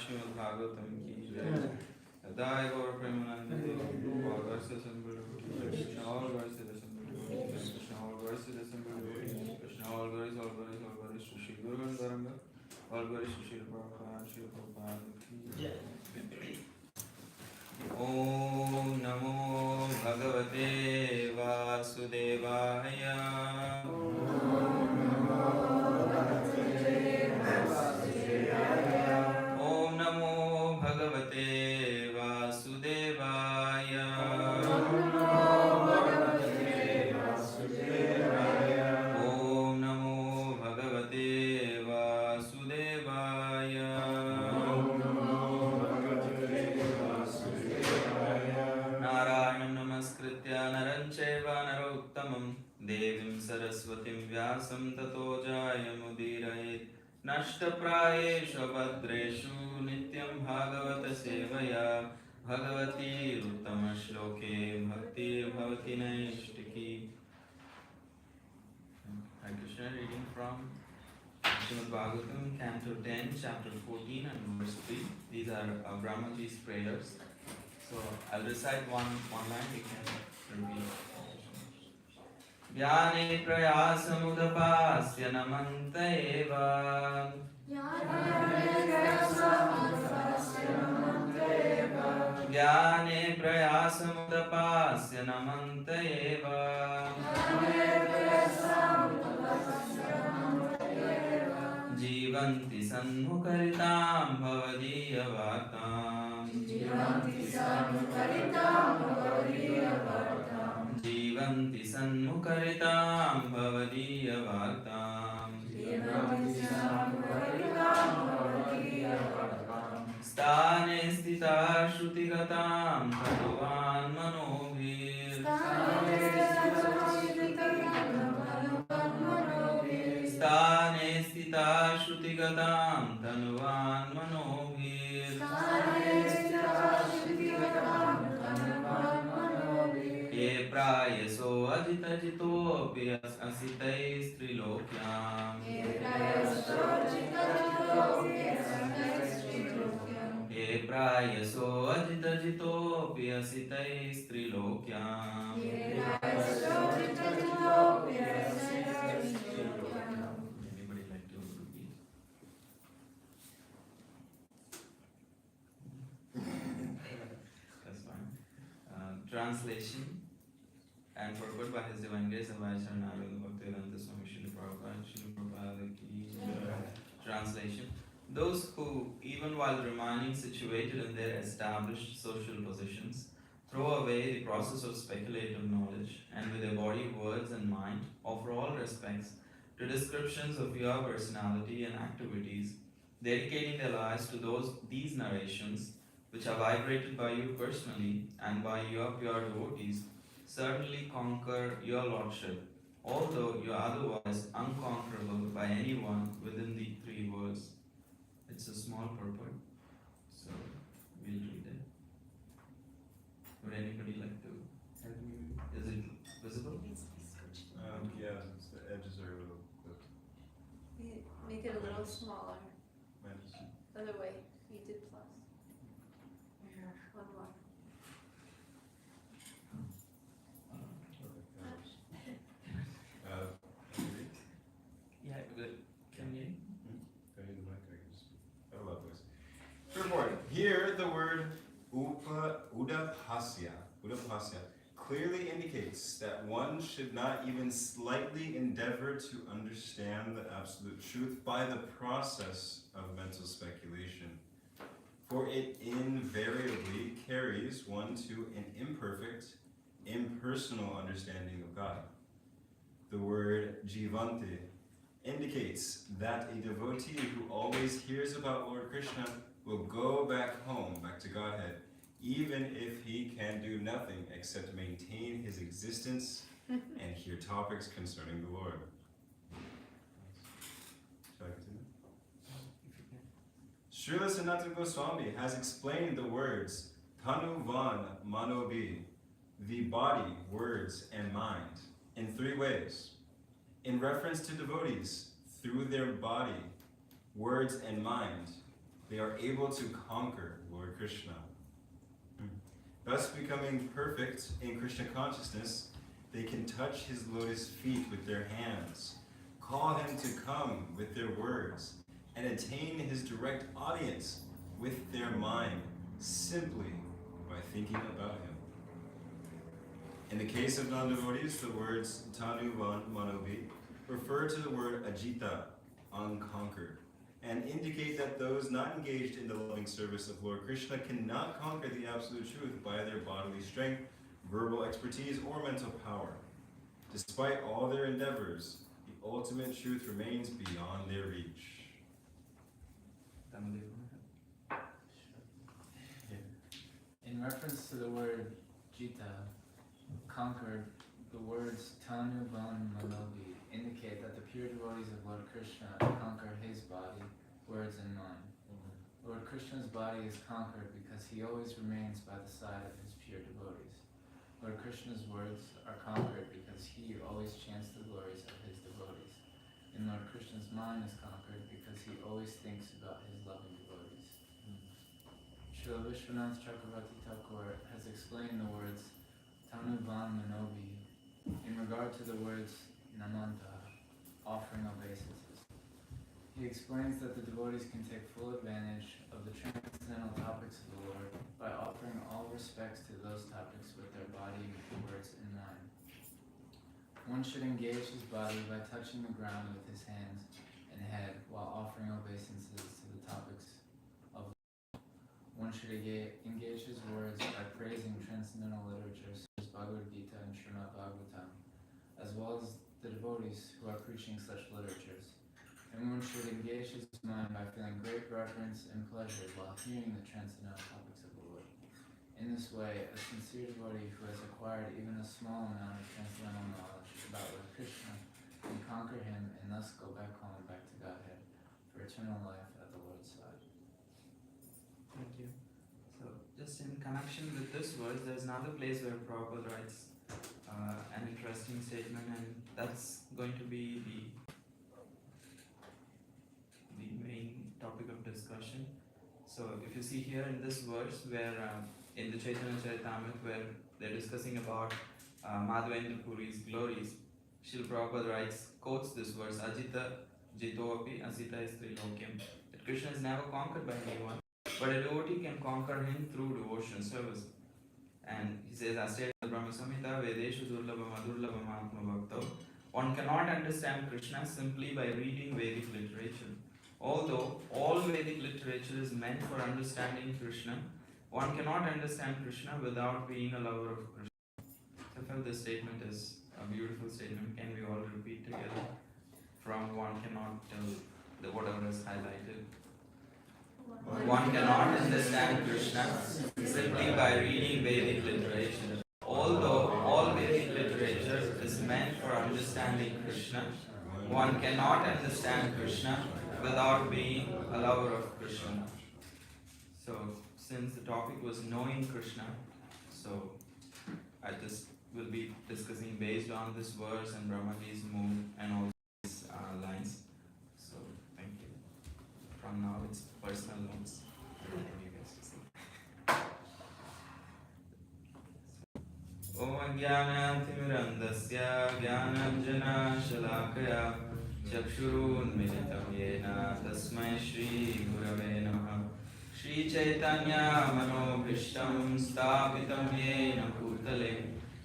Srimad Bhagavatam ki jai. Adai Gaura Premanande all verses and Krishna, all verses and Krishna, all verses and Krishna, all verses, all verses, all verses to Shri Guru and Varanga, all verses to Shri Prabhupada, Shri Prabhupada ki jai. Om Namo Bhagavate Vasudevaya. Saraswatim Vyasam Tato Jayamudiraye Nashtaprayeshu Bhadreshu Nityam Bhagavata Sevaya Bhagavati Uttama Shloke Bhakti Bhavati Naishtiki. Hare Krishna, reading from Srimad Bhagavatam, Canto 10, Chapter 14 and verse 3. These are Brahmaji's prayers. So I'll recite one line, you can repeat. Jnane prayasam namanta eva. Jnane prayasam namanta eva. Jivanti सन्मुखरितां भवदीयवार्ताम् जीवन्ति सन्मुखरितां भवदीयवार्ताम् जीवन्ति सन्मुखरितां भवदीयवार्ताम् जीवन्ति सन्मुखरितां भवदीयवार्ताम् स्थाने स्थिता श्रुतिगतां भगवान् मनोभिर् स्थाने स्थिता श्रुतिगतां धनुवान् मनोभिर् ये प्रायसो अजितजितोऽपि असितैस्त्रिलोक्याम् ये प्रायसो अजितजितोऽपि असितैस्त्रिलोक्याम् Anybody like to repeat? That's fine. Translation and purport by His Divine Grace of Sharan Bhaktivedanta Swami Srila Prabhupada ki jai. Translation: those who, even while remaining situated in their established social positions, throw away the process of speculative knowledge and with their body, words, and mind offer all respects to descriptions of your personality and activities, dedicating their lives to these narrations, which are vibrated by you personally and by your pure devotees, certainly conquer your lordship, although you are otherwise unconquerable by anyone within the three worlds. It's a small purport, so we'll read it. Would anybody like to help me? Is it visible? Yeah, the edges are a little clipped. Make it a little smaller. Other way. You did plus. One more. Yeah, but can you? I love this. Report. Here, the word udapasya clearly indicates that one should not even slightly endeavor to understand the absolute truth by the process of mental speculation, for it invariably carries one to an imperfect, impersonal understanding of God. The word jivante indicates that a devotee who always hears about Lord Krishna will go back home, back to Godhead, even if he can do nothing except maintain his existence and hear topics concerning the Lord. Shall I continue? Srila Sanatana Goswami has explained the words Tanuvan Manobi, the body, words, and mind, in three ways. In reference to devotees, through their body, words, and mind, they are able to conquer Lord Krishna. Thus becoming perfect in Krishna consciousness, they can touch his lotus feet with their hands, call him to come with their words, and attain his direct audience with their mind simply by thinking about him. In the case of non-devotees, the words Tanu Van Manobi refer to the word Ajita, unconquered, and indicate that those not engaged in the loving service of Lord Krishna cannot conquer the absolute truth by their bodily strength, verbal expertise, or mental power. Despite all their endeavors, the ultimate truth remains beyond their reach. In reference to the word Jita, conquered, the words Tanu Van Manobi indicate that the pure devotees of Lord Krishna conquer his body, words, and mind. Lord Krishna's body is conquered because he always remains by the side of his pure devotees. Lord Krishna's words are conquered because he always chants the glories of his devotees. And Lord Krishna's mind is conquered because he always thinks about his loving devotees. Srila Vishwanath Chakravarti Thakur has explained the words Tanu Van Manobi in regard to the words Namanta, offering obeisances. He explains that the devotees can take full advantage of the transcendental topics of the Lord by offering all respects to those topics with their body, words, and mind. One should engage his body by touching the ground with his hands and head while offering obeisances to the topics of law. One should engage his words by praising transcendental literature such as Bhagavad Gita and Srimad Bhagavatam, as well as the devotees who are preaching such literatures. And one should engage his mind by feeling great reverence and pleasure while hearing the transcendental topics of the Lord. In this way, a sincere devotee who has acquired even a small amount of transcendental knowledge about Lord Krishna can conquer him and thus go back home, back to Godhead, for eternal life at the Lord's side. Thank you. So, just in connection with this verse, there's another place where Prabhupada writes an interesting statement, and that's going to be the main topic of discussion. So, if you see here in this verse, where in the Chaitanya Charitamrita, where they're discussing about Madhavendra Puri's glories, Srila Prabhupada writes, quotes this verse, Ajita Jitoapi Asita Istrilokyam, that Krishna is never conquered by anyone, but a devotee can conquer him through devotional service. And he says, as stated in the Brahma Samhita, Vedeshu Durlabha Madurlabha Mahatma Bhakta, one cannot understand Krishna simply by reading Vedic literature. Although all Vedic literature is meant for understanding Krishna, one cannot understand Krishna without being a lover of Krishna. So I felt this statement is a beautiful statement. Can we all repeat together? From one cannot tell the whatever is highlighted. One cannot understand Krishna simply by reading Vedic literature. Although all Vedic literature is meant for understanding Krishna, one cannot understand Krishna without being a lover of Krishna. So, since the topic was knowing Krishna, so I just will be discussing based on this verse and Brahmaji's mood and all these lines. So, thank you. From now, it's personal notes. I want you guys to see. Om Jnanatimirandasya Jnananjana Shalakaya Chakshurunmilitam Yena Tasmai Shri Gurave Namaha Shri Chaitanya Manobhishtam Sthapitam Yena Bhutale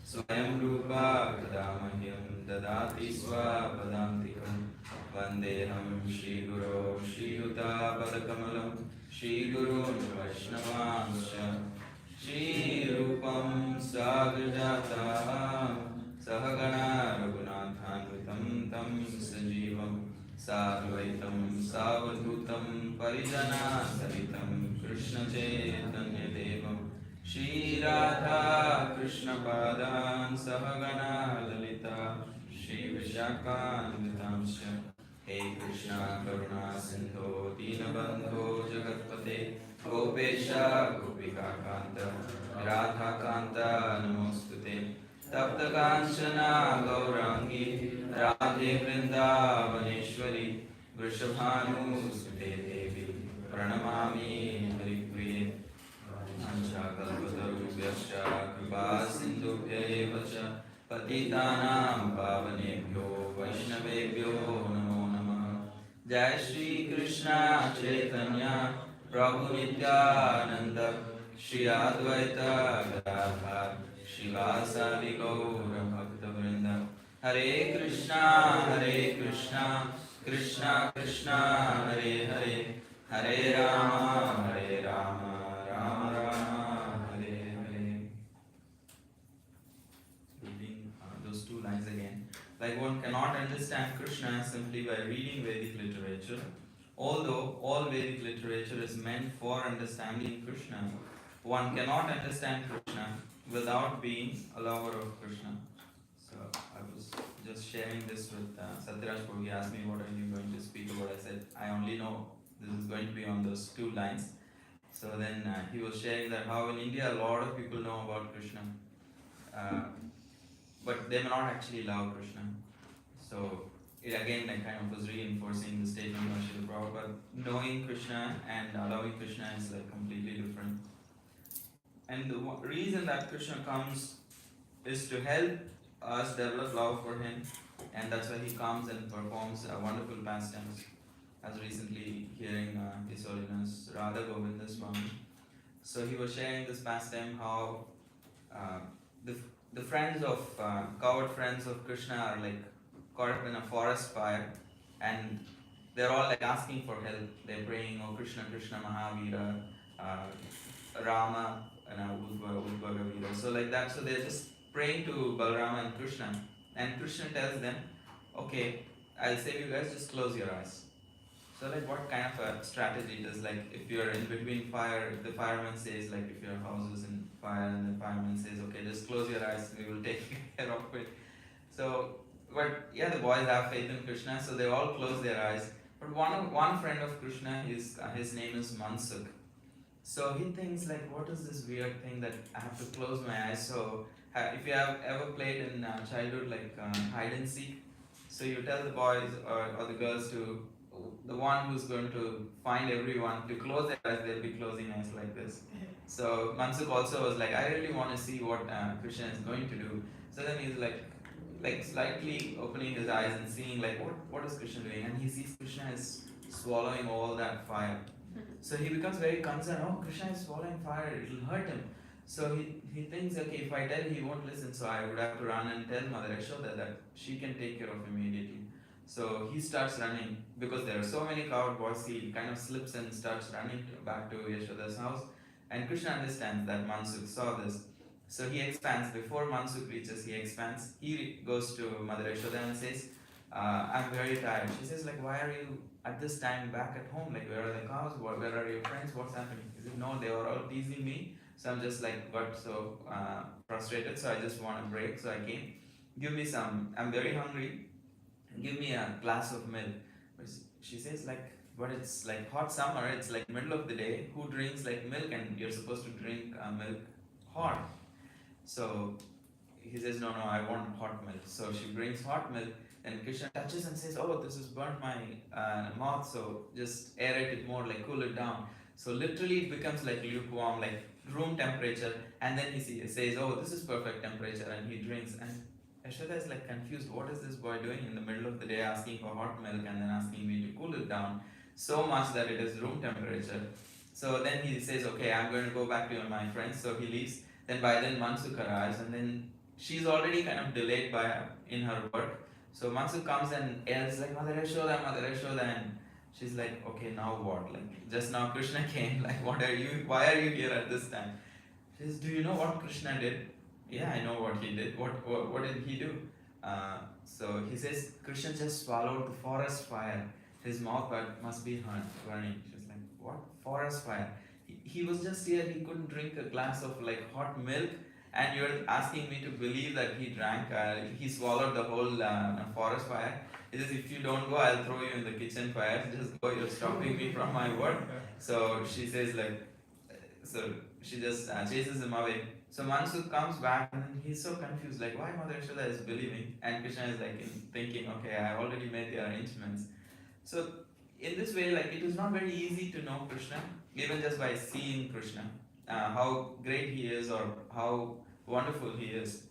Swayam Rupa Kadamahyam Dadati Swapadantikam Vandeham Shri Guru Shri Yuta Padakamalam Shri Guru Vaishnavanscha Shri Rupam Sagrajata Sahagana Raghunathanvitam Tam Sajivam Sarvaitam Savadhutam Parijana Sahitam Krishna Chaitanya Devam Shri Radha Krishna Padan Sahagana Lalita Shri Vishakhanvitamsya Hey Krishna Karuna Sindho Dinabandho Jagatpate Gopesha Gopika Kanta Radha Kanta Namostute Tapta Kanchana Gaurangi Radhe Vrindavaneshwari Vrishabhanu Sute Devi Pranamami Haripriye Ancha Kalpatarubhyascha Kripa Sindhubhya Evacha Patitanam Pavanebhyo Vaishnavebhyo Namo Namah Jai Shri Krishna Chaitanya Prabhu Nityananda Shri Advaita Gadadhar Shivasadi Gaura Bhakta Vrinda Hare Krishna Krishna Krishna Hare Hare Hare Rama Rama Rama Hare Hare. Reading those two lines again. Like one cannot understand Krishna simply by reading Vedic literature. Although all Vedic literature is meant for understanding Krishna, one cannot understand Krishna without being a lover of Krishna. So I was just sharing this with Satyaraj Prabhu. He asked me, what are you going to speak about? I said, I only know this is going to be on those two lines. So then he was sharing that how in India a lot of people know about Krishna, but they may not actually love Krishna. So it again like kind of was reinforcing the statement of Srila Prabhupada. Knowing Krishna and loving Krishna is like completely different. And the reason that Krishna comes is to help us develop love for him, and that's why he comes and performs wonderful pastimes. As recently hearing His Holiness Radha Govinda Swami. So he was sharing this pastime how the friends of coward friends of Krishna are like caught up in a forest fire, and they're all like asking for help. They're praying, oh Krishna, Krishna, Mahavira, Rama, and Udbhaga Veera. So like that, so they're just praying to Balrama and Krishna. And Krishna tells them, okay, I'll save you guys, just close your eyes. So like what kind of a strategy it is, like if you're in between fire, the fireman says like if your house is in fire and the fireman says, okay, just close your eyes, we will take care of it. So, but yeah, the boys have faith in Krishna, so they all close their eyes. But one friend of Krishna, his name is Mansukh. So he thinks like, what is this weird thing that I have to close my eyes? So if you have ever played in childhood like hide and seek, so you tell the boys or the girls to, the one who's going to find everyone to close their eyes, they'll be closing eyes like this. So Mansukh also was like, I really want to see what Krishna is going to do. So then he's like slightly opening his eyes and seeing like what is Krishna doing, and he sees Krishna is swallowing all that fire. So he becomes very concerned. Oh, Krishna is swallowing fire; it will hurt him. So he thinks, okay, if I tell, he won't listen. So I would have to run and tell Mother Yashoda that she can take care of him immediately. So he starts running because there are so many coward boys. He kind of slips and starts running back to Yashoda's house. And Krishna understands that Mansukh saw this. So he expands. Before Mansukh reaches, he expands. He goes to Mother Yashoda and says, I'm very tired. She says, like, why are you at this time back at home? Like, where are the cows? Where are your friends? What's happening? He said, no, they were all teasing me. So I'm just like got so frustrated. So I just want a break. So I came. Give me some. I'm very hungry. Give me a glass of milk. But she says, like, but it's like hot summer. It's like middle of the day. Who drinks like milk? And you're supposed to drink milk hot. So he says, no, I want hot milk. So she brings hot milk, and Krishna touches and says, oh, this has burnt my mouth, so just aerate it more, like cool it down. So literally it becomes like lukewarm, like room temperature, and then he says, oh, this is perfect temperature, and he drinks. And Yashoda is like confused, what is this boy doing in the middle of the day asking for hot milk and then asking me to cool it down so much that it is room temperature. So then he says, okay, I'm going to go back to my friends. So he leaves. Then by then Mansukh arrives, and then she's already kind of delayed in her work. So Mansukh comes and yells like, Mother Yashoda, and she's like, okay, now what? Like just now Krishna came, like why are you here at this time? She says, do you know what Krishna did? Yeah, I know what he did. What did he do? So he says, Krishna just swallowed the forest fire. His mouth must be burning. She's like, what? Forest fire? He was just here, he couldn't drink a glass of like hot milk, and you're asking me to believe that he drank, he swallowed the whole forest fire. He says, if you don't go, I'll throw you in the kitchen fire. Just go, you're stopping me from my work. So she says like, so she just chases him away. So Mansukh comes back and he's so confused, like why Mother Yashoda is believing, and Krishna is like thinking, okay, I already made the arrangements. So in this way, like it is not very easy to know Krishna, even just by seeing Krishna, how great he is or how wonderful he is.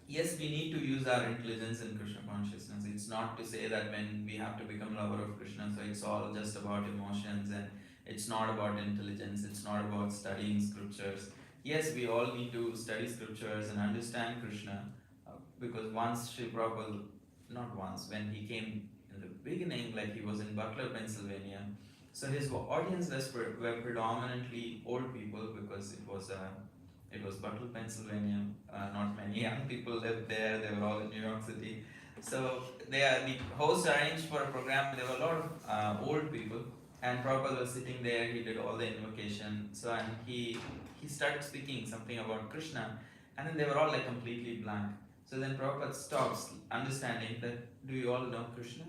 Yes, we need to use our intelligence in Krishna consciousness. It's not to say that when we have to become lover of Krishna, so it's all just about emotions and it's not about intelligence, it's not about studying scriptures. Yes, we all need to study scriptures and understand Krishna, because once Sri Prabhupada, not once, when he came in the beginning, like he was in Butler, Pennsylvania, so his audience were predominantly old people because it was Butler, Pennsylvania. Not many young people lived there. They were all in New York City. So the host arranged for a program. There were a lot of old people, and Prabhupada was sitting there. He did all the invocation. So and he started speaking something about Krishna, and then they were all like completely blank. So then Prabhupada stops, understanding that, do you all know Krishna?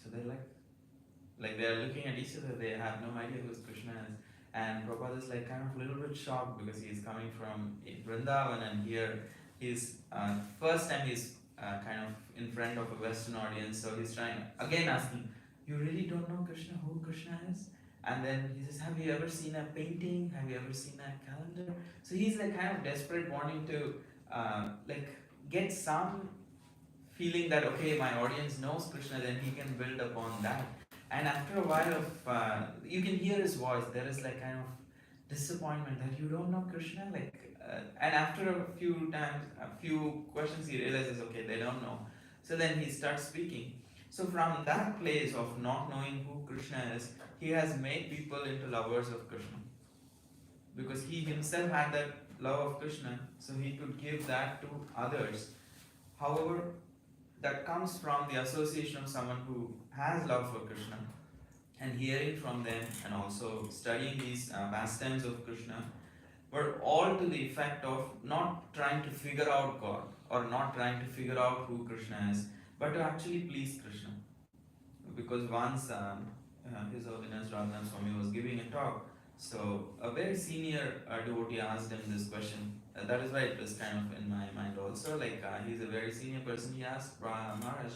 So they're like they're looking at each other. They have no idea who Krishna is. And Prabhupada is like kind of a little bit shocked because he's coming from Vrindavan, and here he's first time he's kind of in front of a Western audience. So he's trying again asking, you really don't know Krishna, who Krishna is? And then he says, have you ever seen a painting? Have you ever seen a calendar? So he's like kind of desperate, wanting to like get some feeling that okay, my audience knows Krishna, then he can build upon that. And after a while of, you can hear his voice, there is like kind of disappointment that you don't know Krishna. And after a few questions, he realizes, okay, they don't know. So then he starts speaking. So from that place of not knowing who Krishna is, he has made people into lovers of Krishna. Because he himself had that love of Krishna, so he could give that to others. However, that comes from the association of someone who has love for Krishna and hearing from them and also studying these pastimes of Krishna were all to the effect of not trying to figure out God or not trying to figure out who Krishna is, but to actually please Krishna. Because once His Holiness Radhanath Swami was giving a talk, so a very senior devotee asked him this question. That is why it was kind of in my mind also. Like he's a very senior person. He asked Maharaj,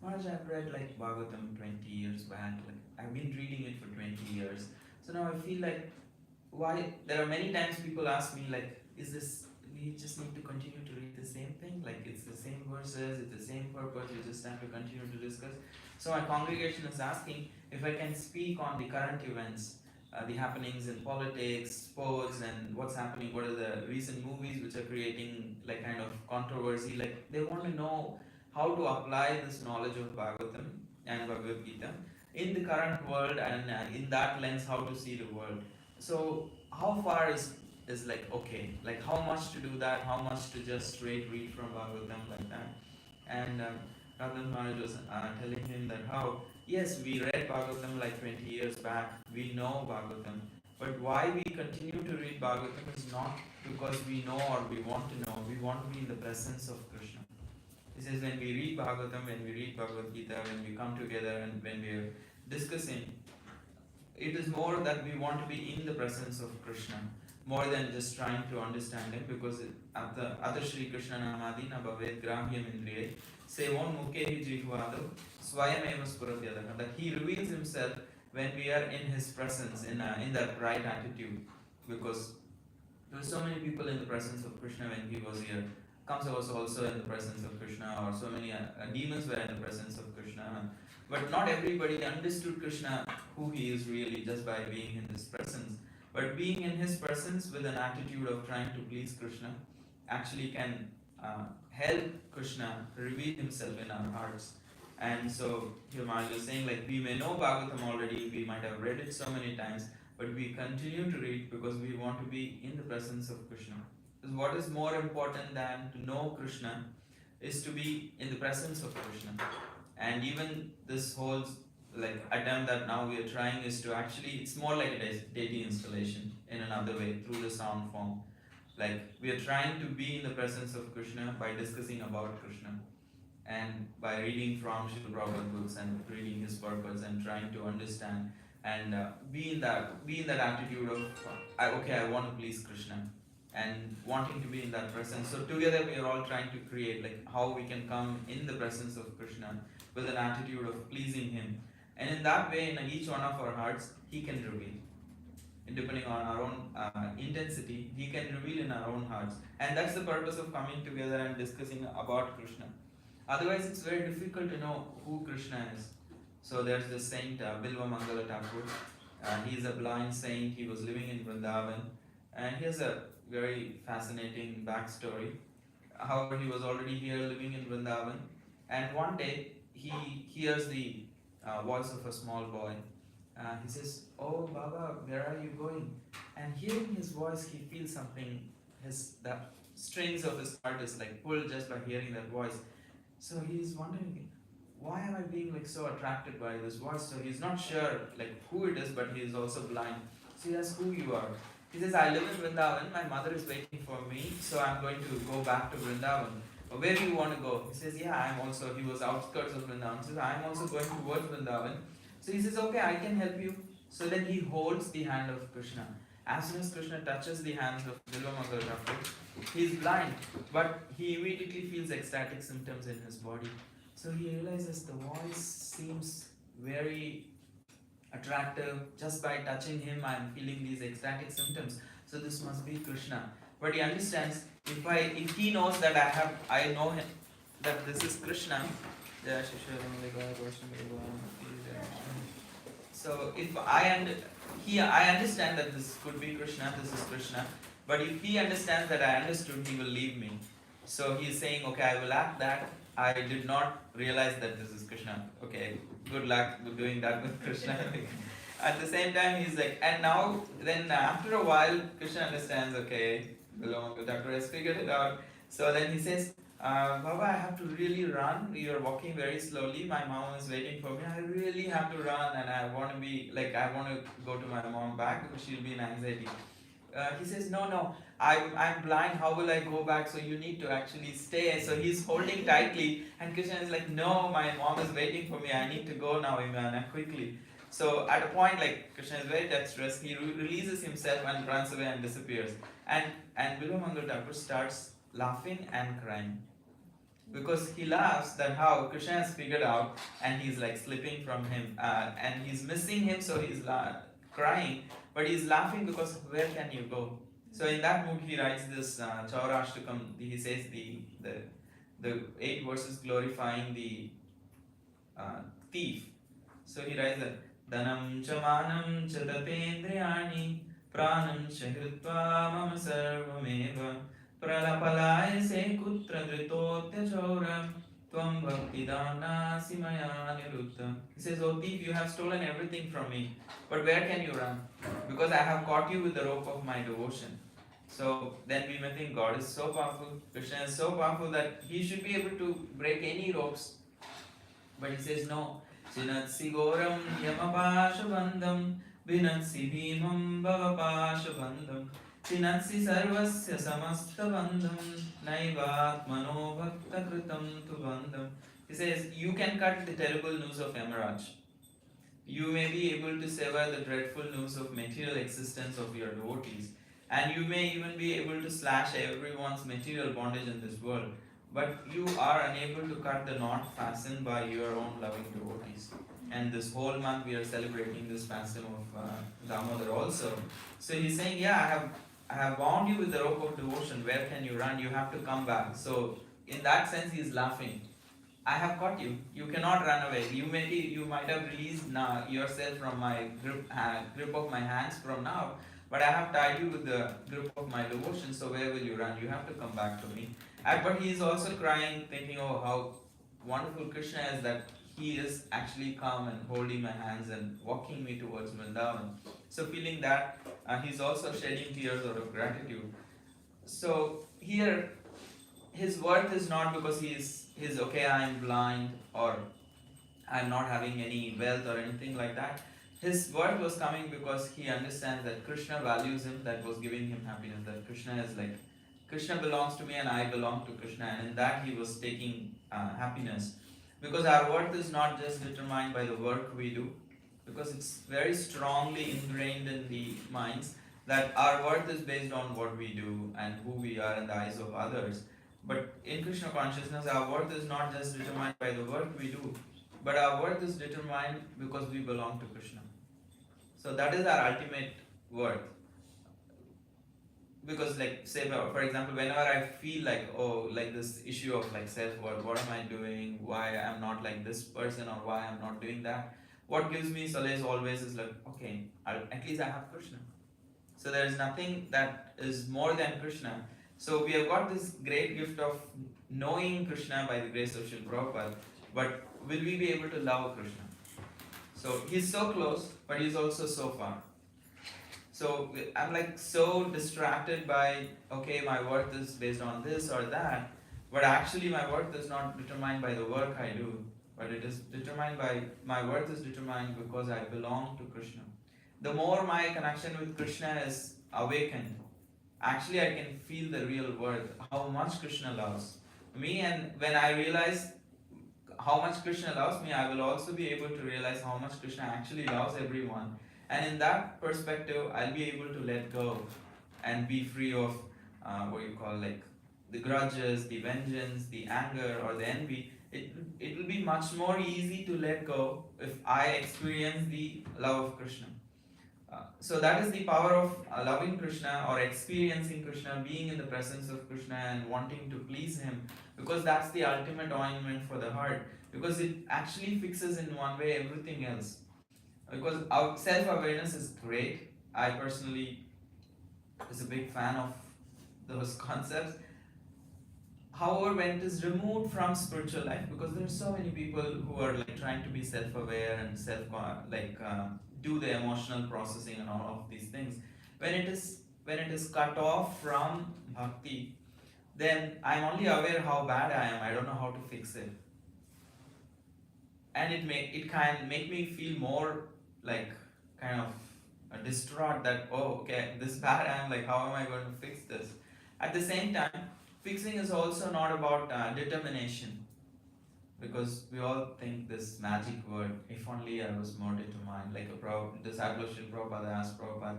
I've read like Bhagavatam 20 years back. Like I've been reading it for 20 years. So now I feel like why there are many times people ask me like, is this we just need to continue to read the same thing? Like it's the same verses, it's the same purpose. We just have to continue to discuss. So my congregation is asking if I can speak on the current events, the happenings in politics, sports, and what's happening. What are the recent movies which are creating like kind of controversy? Like they want to know how to apply this knowledge of Bhagavatam and Bhagavad Gita in the current world, and in that lens, how to see the world. So how far is like okay? Like how much to do that? How much to just straight read from Bhagavatam like that? And Radhan Maharaj was telling him that how, yes, we read Bhagavatam like 20 years back, we know Bhagavatam, but why we continue to read Bhagavatam is not because we know or we want to know, we want to be in the presence of Krishna. He says when we read Bhagavatam, when we read Bhagavad Gita, when we come together and when we are discussing, it is more that we want to be in the presence of Krishna, more than just trying to understand him, because at the other Shri Krishna Namadi Nabhavet Grahyam Indriye Sevon Mukhe Jihvado Swayam Eva Spuratyadaha, that he reveals himself when we are in his presence, in that right attitude. Because there were so many people in the presence of Krishna when he was here. Kamsa was also in the presence of Krishna, or so many demons were in the presence of Krishna. But not everybody understood Krishna, who he is really, just by being in his presence. But being in his presence with an attitude of trying to please Krishna actually can help Krishna reveal himself in our hearts. And so here Maharaj is saying, like, we may know Bhagavatam already, we might have read it so many times, but we continue to read because we want to be in the presence of Krishna. Because what is more important than to know Krishna is to be in the presence of Krishna. And even this whole like attempt that now we are trying is to actually, it's more like a deity installation in another way through the sound form. Like we are trying to be in the presence of Krishna by discussing about Krishna and by reading from Srila Prabhupada books and reading his purpose and trying to understand and be in that attitude of okay, I want to please Krishna and wanting to be in that presence. So together we are all trying to create like how we can come in the presence of Krishna with an attitude of pleasing him, and in that way in each one of our hearts he can reveal. And depending on our own intensity, he can reveal in our own hearts, and that's the purpose of coming together and discussing about Krishna. Otherwise it's very difficult to know who Krishna is. So there's this saint Bilva Mangala Thakur. He is a blind saint. He was living in Vrindavan, and he has a very fascinating backstory. However, he was already here living in Vrindavan, and one day he hears the voice of a small boy. He says, "Oh Baba, where are you going?" And hearing his voice, he feels something. The strings of his heart is like pulled just by hearing that voice. So he's wondering, why am I being like so attracted by this voice? So he's not sure like who it is, but he is also blind. So he asks, "Who you are?" He says, "I live in Vrindavan. My mother is waiting for me, so I'm going to go back to Vrindavan." "Where do you want to go?" He says, "Yeah, I'm also." He was outskirts of Vrindavan. He says, "I'm also going towards Vrindavan." So he says, "Okay, I can help you." So then he holds the hand of Krishna. As soon as Krishna touches the hands of Bilvamangal Thakur, he is blind, but he immediately feels ecstatic symptoms in his body. So he realizes the voice seems very attractive. Just by touching him, I am feeling these ecstatic symptoms. So this must be Krishna. But he understands, if he knows that I know him, that this is Krishna. So if I understand that this could be Krishna, this is Krishna. But if he understands that I understood, he will leave me. So he is saying, okay, I will act that I did not realize that this is Krishna. Okay, good luck with doing that with Krishna. At the same time, he's like, and now, then after a while, Krishna understands, okay, the doctor has figured it out. So then he says, Baba, I have to really run. You're walking very slowly. My mom is waiting for me. I really have to run, and I want to be, like, I want to go to my mom back because she'll be in anxiety. He says, no, I'm blind, how will I go back? So you need to actually stay. So he's holding tightly, and Krishna is like, no, my mom is waiting for me, I need to go now, Imana, quickly. So at a point, like, Krishna is very dexterous, he releases himself and runs away and disappears. And Bilamangal Thakur starts laughing and crying. Because he laughs that how Krishna has figured out, and he's like slipping from him, and he's missing him, so he's crying, but he's laughing because where can you go? So in that mood, he writes this Chaurashtakam. He says the 8 verses glorifying the thief. So he writes that Dhanam cha manam cha tapendriyani pranam cha hritva mama sarvameva pralapalaya se kutra dritotya chauram tvam bhaktidana simaya nirutta. He says, oh thief, you have stolen everything from me, but where can you run? Because I have caught you with the rope of my devotion. So then we may think God is so powerful, Krishna is so powerful that he should be able to break any ropes. But he says no. Chinatsi Gauram Yamapasha Bandham Vinatsi Bhimam Bhavapasha Bandham Chinatsi Sarvasya Samasta Bandham Naivatmano Bhakta Kritam Tu Bandham. He says, you can cut the terrible noose of Yamaraj. You may be able to sever the dreadful noose of material existence of your devotees. And you may even be able to slash everyone's material bondage in this world. But you are unable to cut the knot fastened by your own loving devotees. And this whole month we are celebrating this fasting of Damodar also. So he's saying, yeah, I have bound you with the rope of devotion. Where can you run? You have to come back. So in that sense, he is laughing. I have caught you. You cannot run away. You might have released yourself from my grip of my hands from now, but I have tied you with the grip of my devotion. So where will you run? You have to come back to me. But he is also crying, thinking, oh, how wonderful Krishna is that he is actually calm and holding my hands and walking me towards Vrindavan. So feeling that, he's also shedding tears out of gratitude. So here, his worth is not because he's okay, I'm blind or I'm not having any wealth or anything like that. His worth was coming because he understands that Krishna values him, that was giving him happiness, that Krishna is like, Krishna belongs to me and I belong to Krishna, and in that he was taking happiness. Because our worth is not just determined by the work we do, because it's very strongly ingrained in the minds that our worth is based on what we do and who we are in the eyes of others. But in Krishna consciousness, our worth is not just determined by the work we do, but our worth is determined because we belong to Krishna. So that is our ultimate worth. Because like, say for example, whenever I feel like, oh, like this issue of like self-worth, what am I doing, why I'm not like this person or why I'm not doing that, what gives me solace always is like, okay, at least I have Krishna. So there is nothing that is more than Krishna. So we have got this great gift of knowing Krishna by the grace of Srila Prabhupada, but will we be able to love Krishna? So he's so close, but he's also so far. So I'm like so distracted by, okay, my worth is based on this or that, but actually my worth is not determined by the work I do, but it is determined by, my worth is determined because I belong to Krishna. The more my connection with Krishna is awakened, actually I can feel the real worth, how much Krishna loves me, and when I realize how much Krishna loves me, I will also be able to realize how much Krishna actually loves everyone. And in that perspective, I'll be able to let go and be free of what you call like the grudges, the vengeance, the anger or the envy. It will be much more easy to let go if I experience the love of Krishna. So that is the power of loving Krishna or experiencing Krishna, being in the presence of Krishna and wanting to please him, because that's the ultimate ointment for the heart, because it actually fixes in one way everything else. Because our self-awareness is great. I personally is a big fan of those concepts. however, when it is removed from spiritual life, because there are so many people who are like trying to be self-aware and do the emotional processing and all of these things, when it is cut off from bhakti, then I'm only aware how bad I am. I don't know how to fix it, and it can make me feel more like kind of distraught that, oh, okay, this bad I am, like how am I going to fix this? At the same time, fixing is also not about determination, because we all think this magic word, if only I was more determined, like disciple of Srila Prabhupada asked Prabhupada,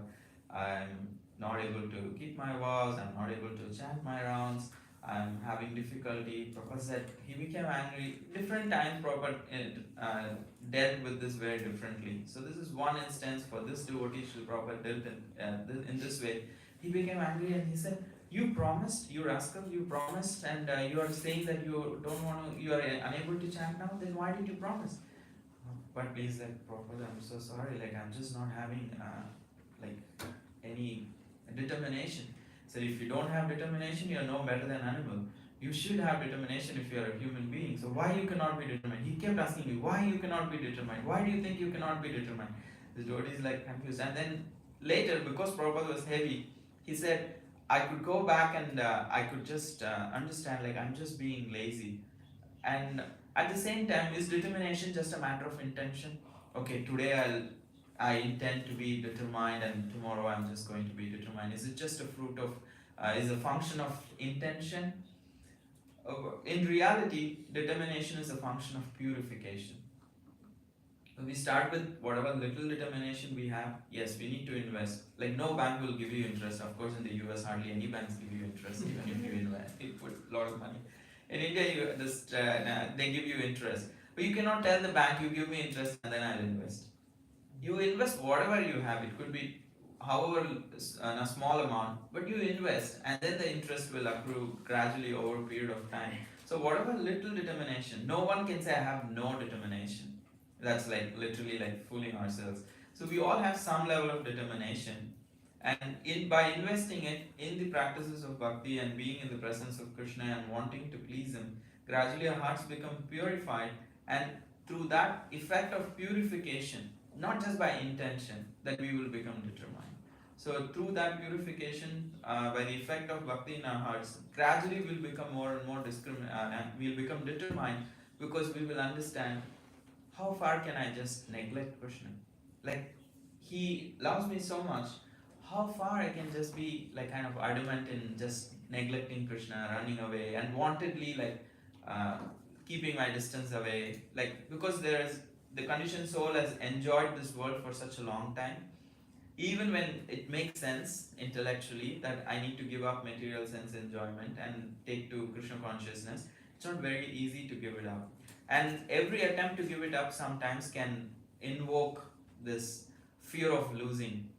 I'm not able to keep my vows, I'm not able to chant my rounds, I'm having difficulty. Prabhupada said he became angry. Different times Prabhupada dealt with this very differently. So this is one instance for this devotee. Srila Prabhupada dealt in this way. He became angry and he said, you promised, you rascal, you promised, and you are saying that you don't want to, you are unable to chant now, then why did you promise? But he's like, Prabhupada, I'm so sorry, like I'm just not having like any determination. So if you don't have determination, you are no better than animal. You should have determination if you are a human being. So why you cannot be determined? He kept asking me, why you cannot be determined? Why do you think you cannot be determined? The devotee is like confused. And then later, because Prabhupada was heavy, he said, I could go back and I could just understand, like I'm just being lazy. And at the same time, is determination just a matter of intention? Okay, today I intend to be determined, and tomorrow I'm just going to be determined. Is it just a fruit of, is a function of intention? In reality, determination is a function of purification. So we start with whatever little determination we have. Yes, we need to invest. Like no bank will give you interest. Of course, in the US, hardly any banks give you interest, even if you invest. You put a lot of money. In India, they give you interest. But you cannot tell the bank, you give me interest and then I'll invest. You invest whatever you have. It could be however a small amount, but you invest and then the interest will accrue gradually over a period of time. So whatever little determination, no one can say I have no determination. That's like literally like fooling ourselves. So we all have some level of determination, and by investing it in the practices of bhakti and being in the presence of Krishna and wanting to please him, gradually our hearts become purified, and through that effect of purification, not just by intention, that we will become determined. So through that purification, by the effect of bhakti in our hearts, gradually we'll become more and more and we'll become determined, because we will understand how far can I just neglect Krishna? Like, he loves me so much, how far I can just be like kind of adamant in just neglecting Krishna, running away, and wantedly like keeping my distance away. Like, because the conditioned soul has enjoyed this world for such a long time, even when it makes sense intellectually that I need to give up material sense enjoyment and take to Krishna consciousness, it's not very easy to give it up. And every attempt to give it up sometimes can invoke this fear of losing.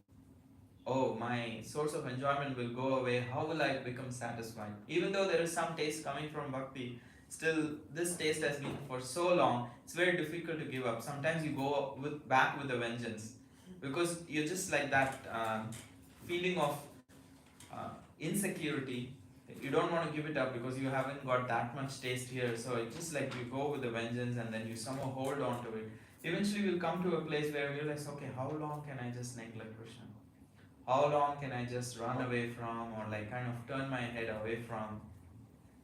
Oh, my source of enjoyment will go away. How will I become satisfied? Even though there is some taste coming from bhakti, still this taste has been for so long, it's very difficult to give up. Sometimes you go back with a vengeance, because you're just like that feeling of insecurity. You don't want to give it up because you haven't got that much taste here. So it's just like you go with a vengeance and then you somehow hold on to it. Eventually we'll come to a place where we realize, okay, how long can I just neglect Krishna? How long can I just run away from, or like kind of turn my head away from,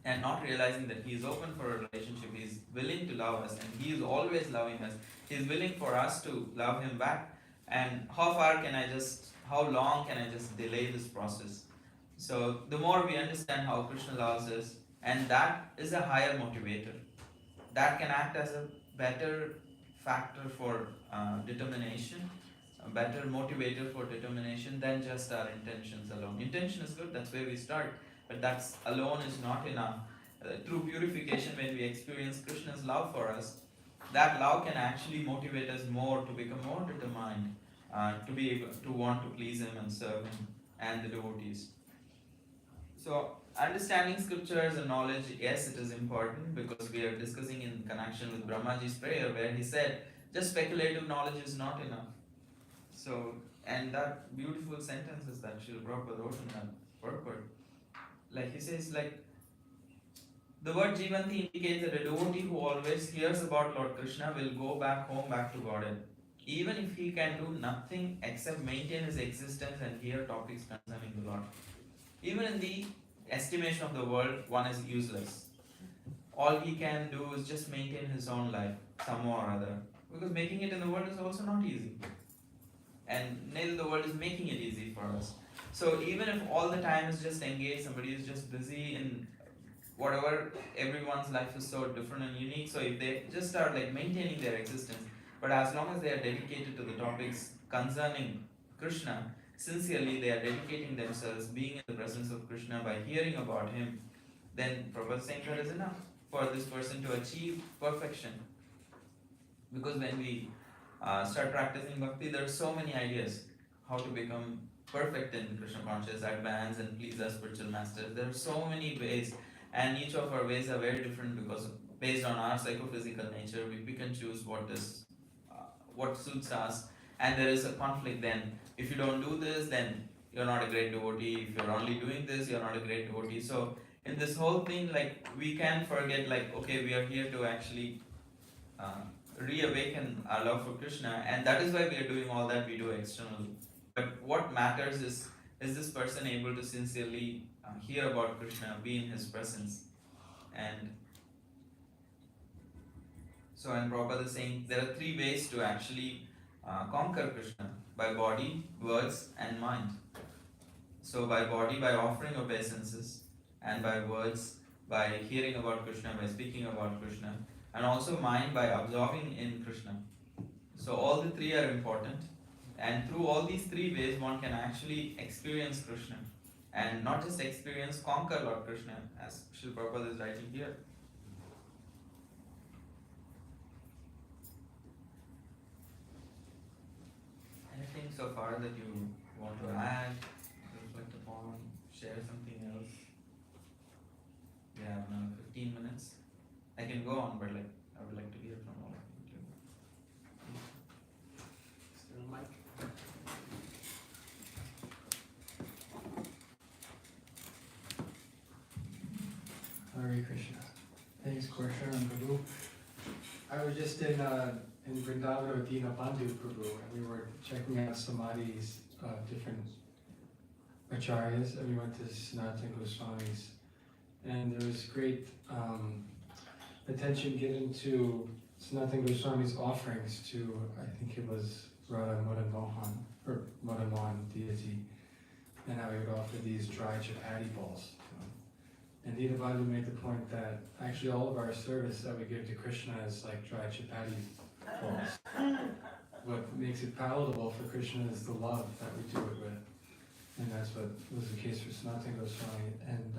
and not realizing that he is open for a relationship, he is willing to love us, and he is always loving us. He is willing for us to love him back. And how long can I just delay this process? So the more we understand how Krishna loves us, and that is a higher motivator, that can act as a better factor for determination, a better motivator for determination than just our intentions alone. Intention is good, that's where we start, but that's alone is not enough. Through purification, when we experience Krishna's love for us, that love can actually motivate us more to become more determined, to be able to want to please him and serve him and the devotees. So understanding scriptures and knowledge, yes, it is important, because we are discussing in connection with Brahmaji's prayer, where he said just speculative knowledge is not enough. So, and that beautiful sentences that Srila Prabhupada wrote in that purport, like he says, like The word Jivanti indicates that a devotee who always hears about Lord Krishna will go back home, back to Godhead. Even if he can do nothing except maintain his existence and hear topics concerning the Lord. Even in the estimation of the world, one is useless. All he can do is just maintain his own life, somehow or other. Because making it in the world is also not easy. And neither the world is making it easy for us. So even if all the time is just engaged, somebody is just busy in whatever, everyone's life is so different and unique. So if they just are like maintaining their existence, but as long as they are dedicated to the topics concerning Krishna, sincerely they are dedicating themselves, being in the presence of Krishna by hearing about him, then Prabhupada is saying that is enough for this person to achieve perfection. Because when we start practicing bhakti, there are so many ideas how to become perfect in Krishna conscious, advance and please our spiritual masters. There are so many ways, and each of our ways are very different because based on our psychophysical nature, we pick and choose what suits us, and there is a conflict. Then, if you don't do this, then you're not a great devotee. If you're only doing this, you're not a great devotee. So, in this whole thing, like we can forget, like okay, we are here to actually uh, reawaken our love for Krishna, and that is why we are doing all that we do externally. But what matters is this person able to sincerely hear about Krishna, be in his presence, and so and Prabhupada is saying there are three ways to actually conquer Krishna: by body, words, and mind. So by body, by offering obeisances, and by words, by hearing about Krishna, by speaking about Krishna, and also mind by absorbing in Krishna. So all the three are important, and through all these three ways, one can actually experience Krishna, and not just experience, conquer Lord Krishna, as Srila Prabhupada is writing here. Anything so far that you want to add, reflect upon, share something else? We have now 15 minutes. I can go on, but like I would like to hear from all of you too. Is there a mic? Hare Krishna. Thanks, Sharan Prabhu. I was just in Vrindavan with Dinabandhu Prabhu, and we were checking out Samadhi's different acharyas, and we went to Sanatana Goswami's, and there was great attention given to Sanatana Goswami's offerings to, I think it was Radha Madan Mohan, or Madan Mohan deity, and how he would offer these dry chapati balls. And Dinabandhu made the point that actually all of our service that we give to Krishna is like dry chapati balls. What makes it palatable for Krishna is the love that we do it with. And that's what was the case for Sanatana Goswami. And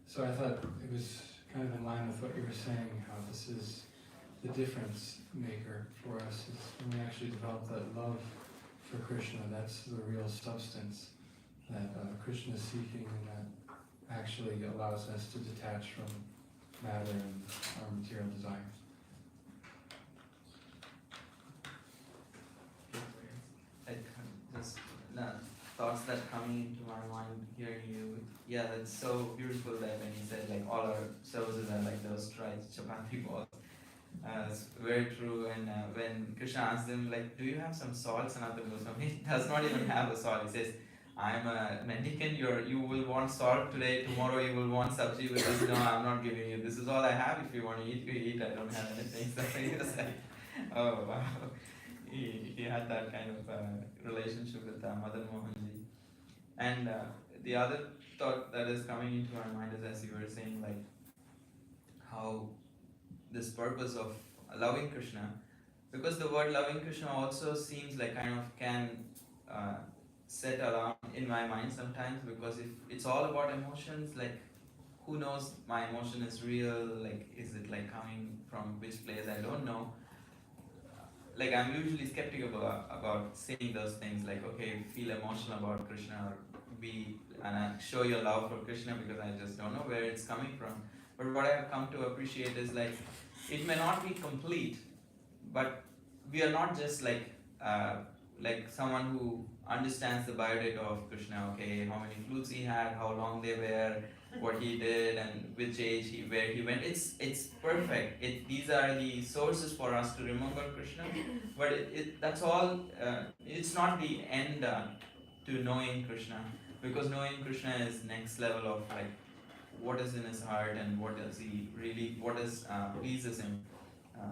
so I thought it was kind of in line with what you were saying, how this is the difference maker for us, is when we actually develop that love for Krishna, that's the real substance that Krishna is seeking, and that actually allows us to detach from matter and our material desires. Like just thoughts that coming into my mind hearing you. Yeah, that's so beautiful that when you said like all our services are like those dry chapati balls. It's very true. And when Krishna asks them like, do you have some salt? Sanatana Goswami, he does not even have a salt. He says, I'm a mendicant, you will want salt today, tomorrow you will want sabji with this. No, I'm not giving you. This is all I have. If you want to eat, you eat. I don't have anything. So he was like, oh wow. He had that kind of relationship with Madan Mohanji. And the other thought that is coming into my mind is, as you were saying, like how this purpose of loving Krishna, because the word loving Krishna also seems like kind of can set around in my mind sometimes, because if it's all about emotions, like who knows my emotion is real, like is it like coming from which place, I don't know. Like I'm usually skeptical about saying those things, like okay, feel emotional about Krishna, or be and show your love for Krishna, because I just don't know where it's coming from. But what I have come to appreciate is like it may not be complete, but we are not just like someone who understands the biodata of Krishna. Okay, how many flutes he had, how long they were, what he did and which age where he went. It's perfect. These are the sources for us to remember Krishna, but that's all. It's not the end to knowing Krishna, because knowing Krishna is next level of like what is in his heart and what does he really, what is pleases him.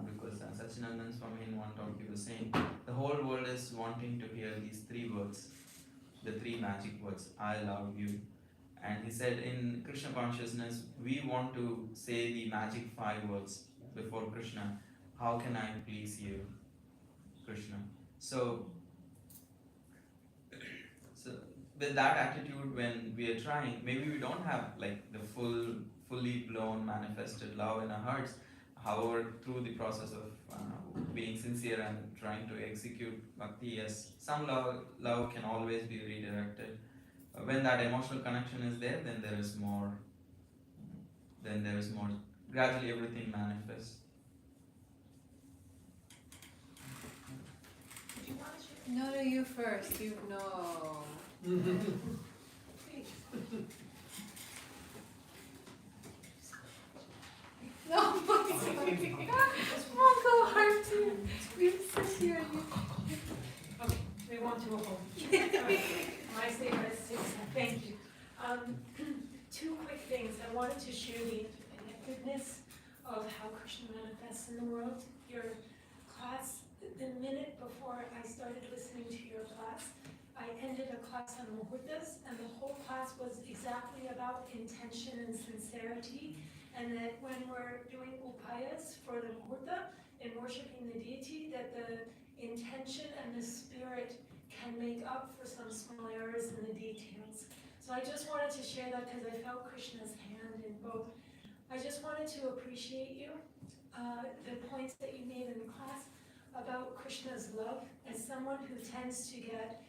Because Sachinandan Swami in one talk he was saying the whole world is wanting to hear these three words, the three magic words, I love you. And he said in Krishna consciousness, we want to say the magic 5 words before Krishna. How can I please you, Krishna? So with that attitude, when we are trying, maybe we don't have like the fully blown manifested love in our hearts. However, through the process of being sincere and trying to execute bhakti, yes, some love can always be redirected. When that emotional connection is there, then there is more. Then there is more. Gradually, everything manifests. Did you want to share? No, you first. You know. No, come on, go hard too. We sit here. Okay, we want to hold. My statement is 6. Thank you. 2 quick things. I wanted to share the connectedness of how Krishna manifests in the world. Your class, the minute before I started listening to your class, I ended a class on muhurtas, and the whole class was exactly about intention and sincerity, and that when we're doing upayas for the muhurta and worshiping the deity, that the intention and the spirit can make up for some small errors in the details. So I just wanted to share that because I felt Krishna's hand in both. I just wanted to appreciate you, the points that you made in the class about Krishna's love. As someone who tends to get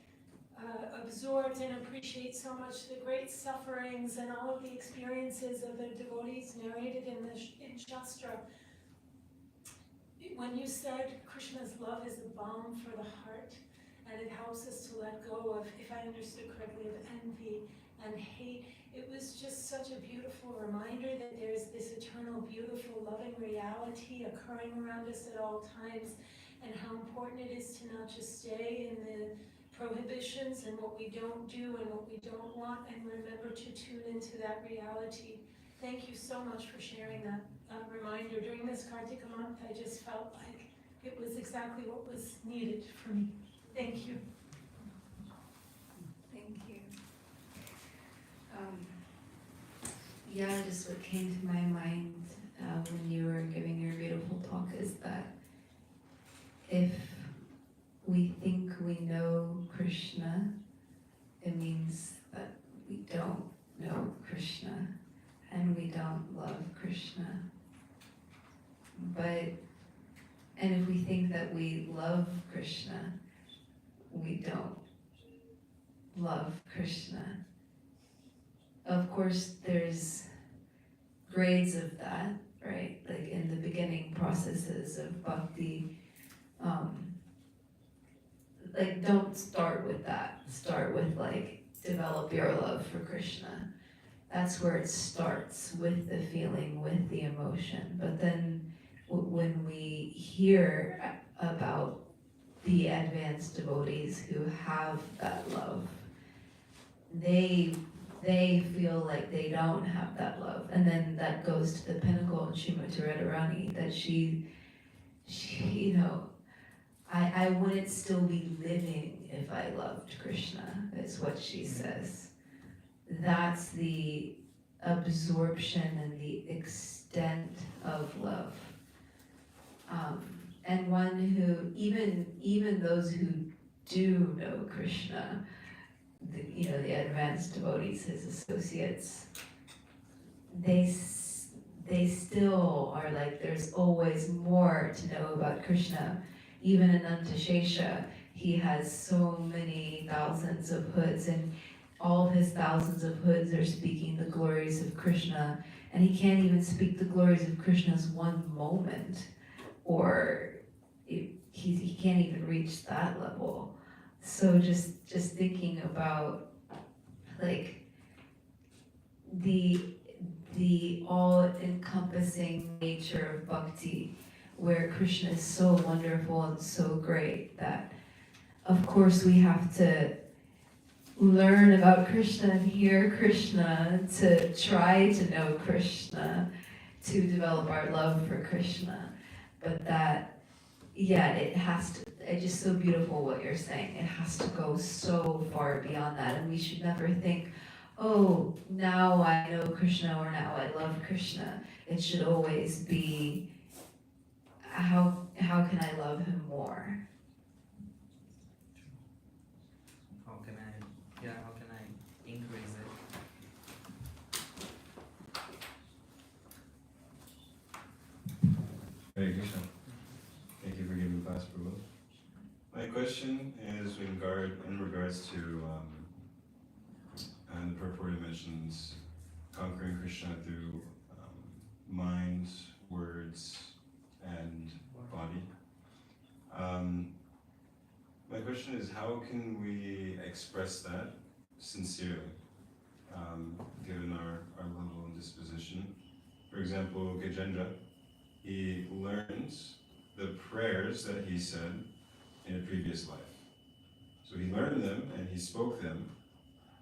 absorbed and appreciate so much the great sufferings and all of the experiences of the devotees narrated in Shastra, when you said Krishna's love is a balm for the heart, and it helps us to let go of, if I understood correctly, of envy and hate, it was just such a beautiful reminder that there's this eternal, beautiful, loving reality occurring around us at all times, and how important it is to not just stay in the prohibitions and what we don't do and what we don't want, and remember to tune into that reality. Thank you so much for sharing that reminder. During this Kartika month, I just felt like it was exactly what was needed for me. Thank you. Thank you. Yeah, just what came to my mind when you were giving your beautiful talk is that if we think we know Krishna, it means that we don't know Krishna and we don't love Krishna. And if we think that we love Krishna, we don't love Krishna. Of course, there's grades of that, right? Like in the beginning processes of bhakti, like don't start with that. Start with like, develop your love for Krishna. That's where it starts, with the feeling, with the emotion. But then when we hear about the advanced devotees who have that love, they feel like they don't have that love. And then that goes to the pinnacle in Srimati Radharani, that she, you know, I wouldn't still be living if I loved Krishna, is what she says. That's the absorption and the extent of love. And one who, even those who do know Krishna, the advanced devotees, his associates, they still are like, there's always more to know about Krishna. Even Ananta Shesha, he has so many thousands of hoods, and all of his thousands of hoods are speaking the glories of Krishna, and he can't even speak the glories of Krishna's one moment, or he can't even reach that level. So just thinking about like the the all-encompassing nature of bhakti, where Krishna is so wonderful and so great that, of course, we have to learn about Krishna and hear Krishna to try to know Krishna, to develop our love for Krishna. But that, yeah, it has to, it's just so beautiful what you're saying. It has to go so far beyond that, and we should never think, oh, now I know Krishna or now I love Krishna. It should always be, how can I love him more? How can I increase it? Hare Krishna. Thank you for giving class, Prabhu. My question is in regards to, and the purport mentions conquering Krishna through mind, words, and body. My question is, how can we express that sincerely, given our level and disposition? For example, Gajendra, he learns the prayers that he said in a previous life. So he learned them and he spoke them,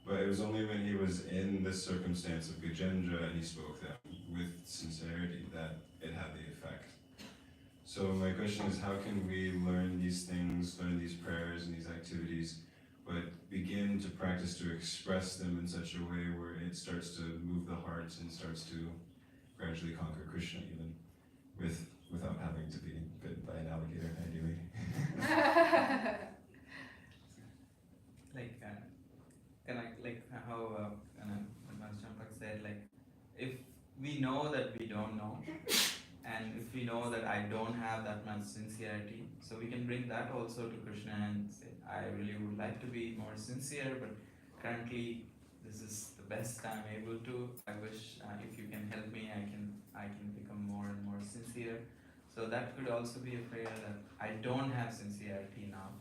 but it was only when he was in this circumstance of Gajendra and he spoke them with sincerity that it had the effect. So my question is, how can we learn these things, learn these prayers and these activities, but begin to practice to express them in such a way where it starts to move the heart and starts to gradually conquer Krishna even, without having to be bitten by an alligator, ideally. How Champak said, if we know that we don't know, and if we know that I don't have that much sincerity, so we can bring that also to Krishna and say, I really would like to be more sincere, but currently this is the best I'm able to. I wish if you can help me, I can become more and more sincere. So that could also be a prayer that I don't have sincerity now,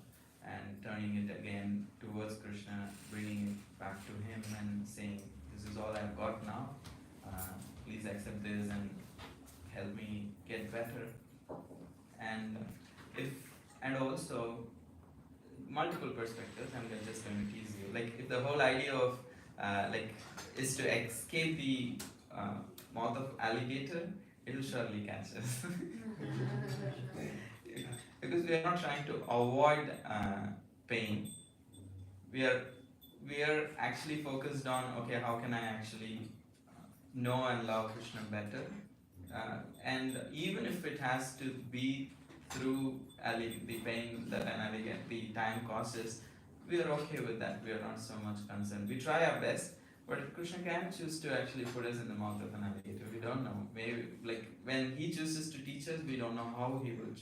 and turning it again towards Krishna, bringing it back to him and saying, this is all I've got now, please accept this and help me get better. And also multiple perspectives. I'm just going to tease you. If the whole idea of is to escape the mouth of alligator, it will surely catch us. Because we are not trying to avoid pain. We are actually focused on, okay, how can I actually know and love Krishna better? And even if it has to be through the pain that the time causes, we are okay with that. We are not so much concerned. We try our best, but Krishna can choose to actually put us in the mouth of an alligator. We don't know. Maybe when he chooses to teach us, we don't know how he will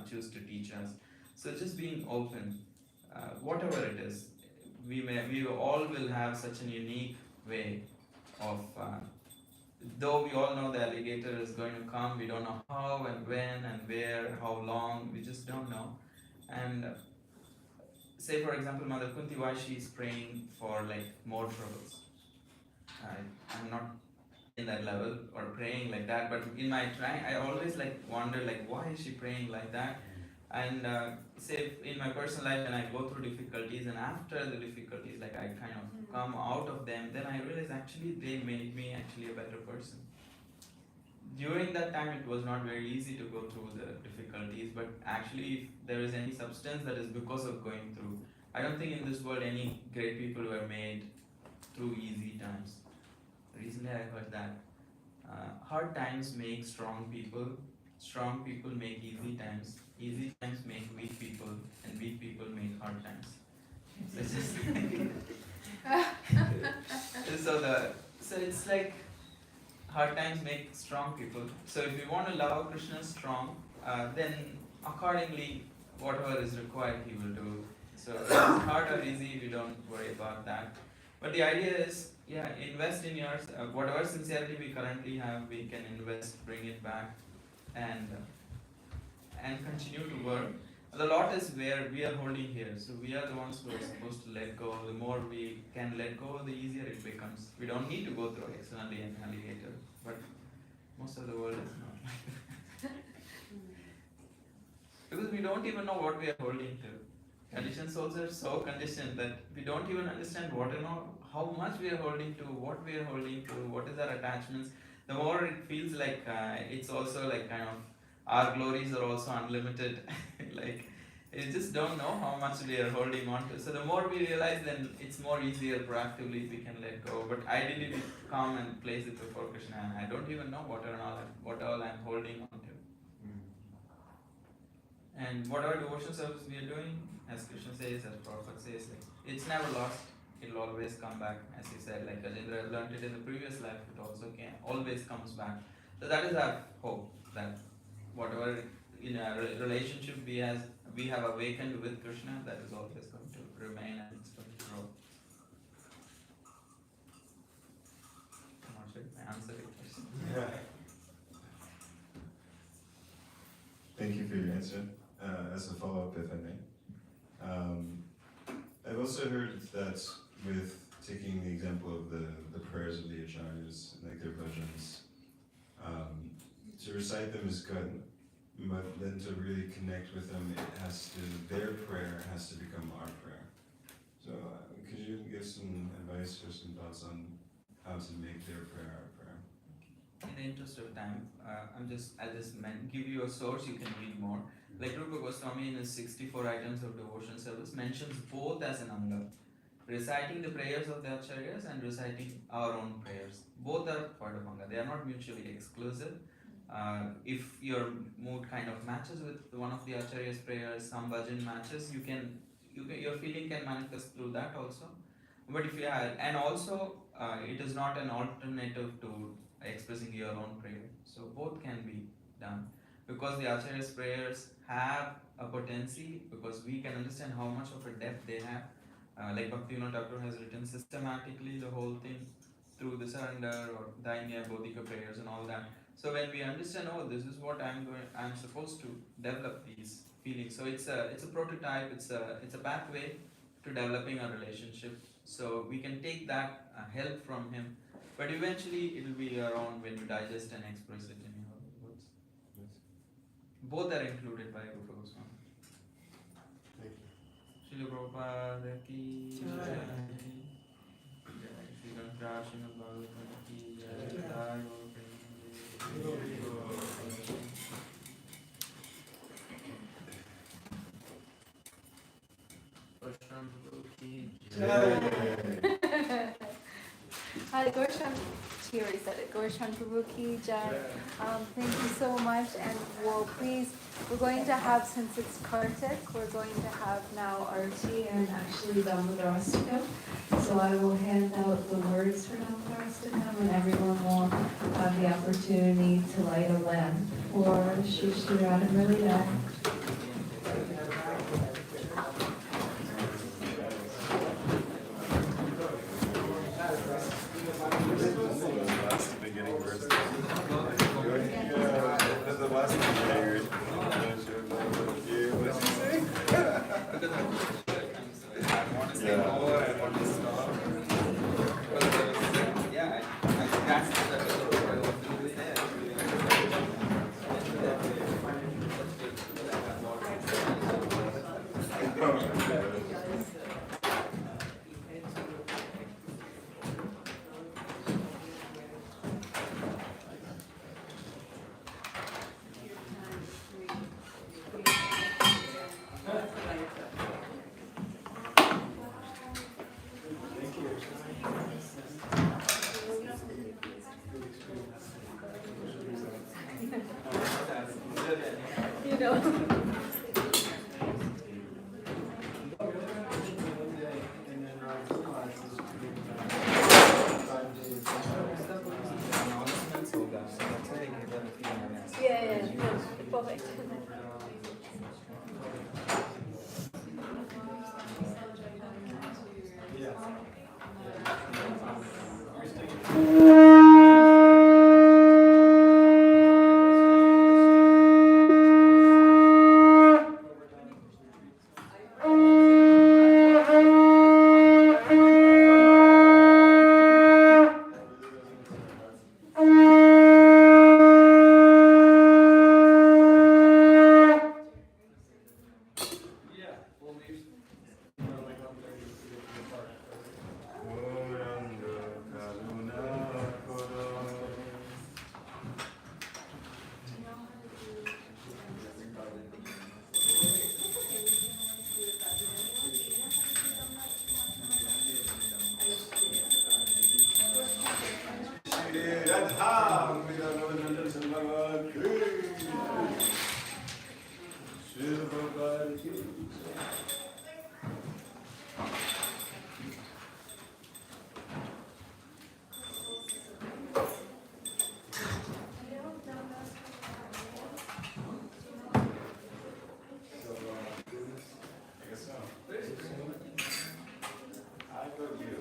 choose to teach us. So just being open, whatever it is, we all will have such a unique way of. Though we all know the alligator is going to come, we don't know how and when and where, how long, we just don't know. And say for example, Mother Kunti, why she is praying for more troubles. I'm not in that level or praying like that, but in my trying, I always wonder why is she praying like that? And say in my personal life, when I go through difficulties, and after the difficulties, I kind of come out of them, then I realize actually they made me actually a better person. During that time, it was not very easy to go through the difficulties, but actually if there is any substance, that is because of going through. I don't think in this world any great people were made through easy times. Recently I heard that hard times make strong people make easy times make weak people, and weak people make hard times. So it's just so it's hard times make strong people. So if you want to love Krishna strong, then accordingly whatever is required he will do. So if it's hard or easy, we don't worry about that. But the idea is, invest in yours. Whatever sincerity we currently have, we can invest, bring it back, and continue to work. The lot is where we are holding here. So we are the ones who are supposed to let go. The more we can let go, the easier it becomes. We don't need to go through externally an alligator, but most of the world is not like that. Because we don't even know what we are holding to. Conditioned souls are so conditioned that we don't even understand what and how much we are holding to, what we are holding to, what is our attachments. The more it feels like it's also like kind of our glories are also unlimited. Like you just don't know how much we are holding on to. So the more we realize, then it's more easier proactively we can let go. But ideally we come and place it before Krishna, and I don't even know what all I'm holding on to. And whatever devotion service we are doing, as Krishna says, as Prabhupada says, it's never lost. It'll always come back. As he said, like Rajendra learned it in the previous life, it also always comes back. So that is our hope, that whatever in our relationship we have awakened with Krishna, that is always going to remain and it's going to grow. I'm not sure if I answered your question. Thank you for your answer. As a follow-up, if I may. I've also heard that with taking the example of the prayers of the acharyas, like their bhajans, to recite them is good, but then to really connect with them, their prayer has to become our prayer. So could you give some advice or some thoughts on how to make their prayer our prayer? In the interest of time, I'll just give you a source, you can read more. Like Rupa Goswami in his 64 items of devotion service mentions both as an anga. Reciting the prayers of the acharyas and reciting our own prayers. Both are part of anga. They are not mutually exclusive. If your mood kind of matches with one of the acharyas' prayers, some bhajan matches, your feeling can manifest through that also. But if you are, and also it is not an alternative to expressing your own prayer. So both can be done. Because the Acharya's prayers have a potency, because we can understand how much of a depth they have. Like Bhaktivinoda Thakur has written systematically the whole thing through the surrender or Dainya, Bodhika prayers and all that. So when we understand, oh, this is what I'm supposed to develop these feelings. So it's a prototype, it's a pathway to developing a relationship. So we can take that help from him, but eventually it will be your own when you digest and express it in your words. Both are included by Rupa Goswami. Thank you. Srila Prabhupada ki jai. Sri Gaura Srimad Bhagavata ki jai. Jai Gaura Hi, Gorshan. She already said it. Gorshan Prabhu ki jai. Thank you so much, and we're going to have, since it's Kartik, we're going to have now Arti and actually Damadarastakam. So I will hand out the words for Damadarastakam, and everyone will have the opportunity to light a lamp for Shri Sharan and Relida. Ha! Bhagavad I guess so. I go you.